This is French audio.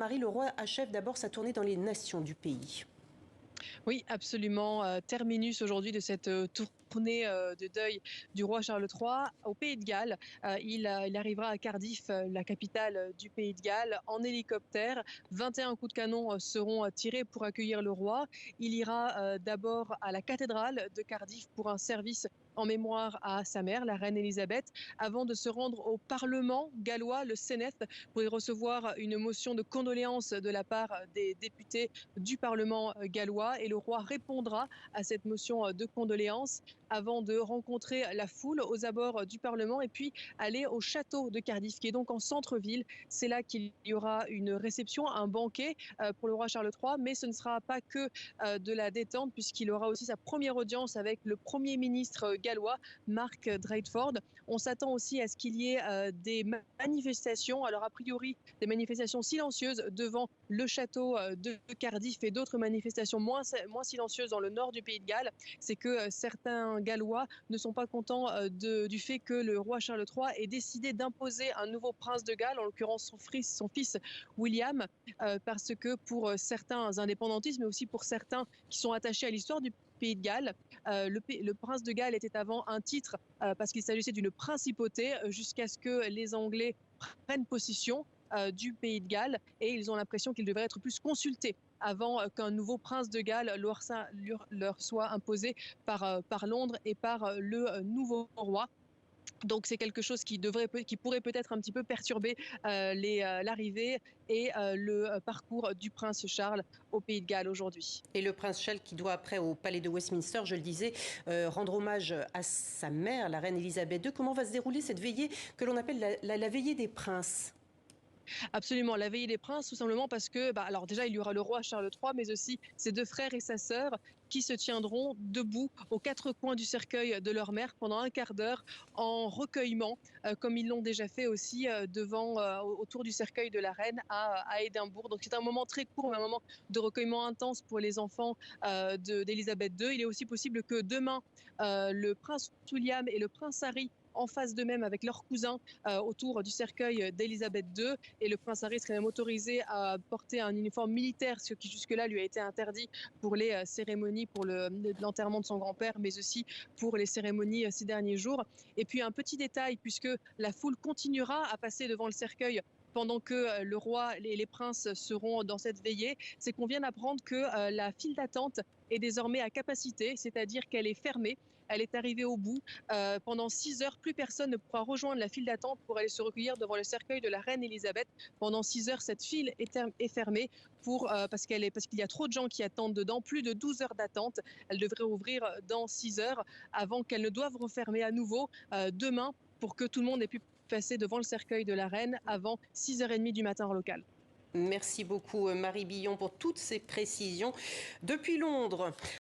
Marie, le roi achève d'abord sa tournée dans les nations du pays. Oui, absolument. Terminus aujourd'hui de cette tournée de deuil du roi Charles III au Pays de Galles. Il arrivera à Cardiff, la capitale du Pays de Galles, en hélicoptère. 21 coups de canon seront tirés pour accueillir le roi. Il ira d'abord à la cathédrale de Cardiff pour un service en mémoire à sa mère, la reine Elisabeth, avant de se rendre au Parlement gallois, le Sénat, pour y recevoir une motion de condoléances de la part des députés du Parlement gallois. Et le roi répondra à cette motion de condoléances avant de rencontrer la foule aux abords du Parlement et puis aller au château de Cardiff, qui est donc en centre-ville. C'est là qu'il y aura une réception, un banquet pour le roi Charles III, mais ce ne sera pas que de la détente, puisqu'il aura aussi sa première audience avec le Premier ministre gallois, Mark Drakeford. On s'attend aussi à ce qu'il y ait des manifestations, alors a priori des manifestations silencieuses devant le château de Cardiff et d'autres manifestations moins silencieuses dans le nord du Pays de Galles. C'est que certains Gallois ne sont pas contents du fait que le roi Charles III ait décidé d'imposer un nouveau prince de Galles, en l'occurrence son fils William, parce que pour certains indépendantistes, mais aussi pour certains qui sont attachés à l'histoire du Pays de Galles, le prince de Galles était avant un titre parce qu'il s'agissait d'une principauté jusqu'à ce que les Anglais prennent possession du Pays de Galles, et ils ont l'impression qu'ils devraient être plus consultés avant qu'un nouveau prince de Galles leur soit imposé par Londres et par le nouveau roi. Donc c'est quelque chose qui pourrait peut-être un petit peu perturber l'arrivée et le parcours du prince Charles au Pays de Galles aujourd'hui. Et le prince Charles qui doit après au palais de Westminster, je le disais, rendre hommage à sa mère, la reine Elisabeth II. Comment va se dérouler cette veillée que l'on appelle la veillée des princes? Absolument, la veillée des princes, tout simplement parce que, alors déjà, il y aura le roi Charles III, mais aussi ses deux frères et sa sœur qui se tiendront debout aux quatre coins du cercueil de leur mère pendant un quart d'heure en recueillement, comme ils l'ont déjà fait aussi autour du cercueil de la reine à Édimbourg. Donc c'est un moment très court, mais un moment de recueillement intense pour les enfants d'Élisabeth II. Il est aussi possible que demain, le prince William et le prince Harry en face d'eux-mêmes avec leurs cousins autour du cercueil d'Élisabeth II. Et le prince Harry serait même autorisé à porter un uniforme militaire, ce qui jusque-là lui a été interdit pour les cérémonies, pour l'enterrement de son grand-père, mais aussi pour les cérémonies ces derniers jours. Et puis un petit détail, puisque la foule continuera à passer devant le cercueil pendant que le roi et les princes seront dans cette veillée, c'est qu'on vient d'apprendre que la file d'attente est désormais à capacité, c'est-à-dire qu'elle est fermée. Elle est arrivée au bout. Pendant 6 heures, plus personne ne pourra rejoindre la file d'attente pour aller se recueillir devant le cercueil de la reine Elisabeth. Pendant 6 heures, cette file est fermée parce qu'il y a trop de gens qui attendent dedans, plus de 12 heures d'attente. Elle devrait ouvrir dans 6 heures avant qu'elle ne doive refermer à nouveau demain pour que tout le monde ait pu passer devant le cercueil de la reine avant 6h30 du matin en local. Merci beaucoup Marie Billon pour toutes ces précisions depuis Londres.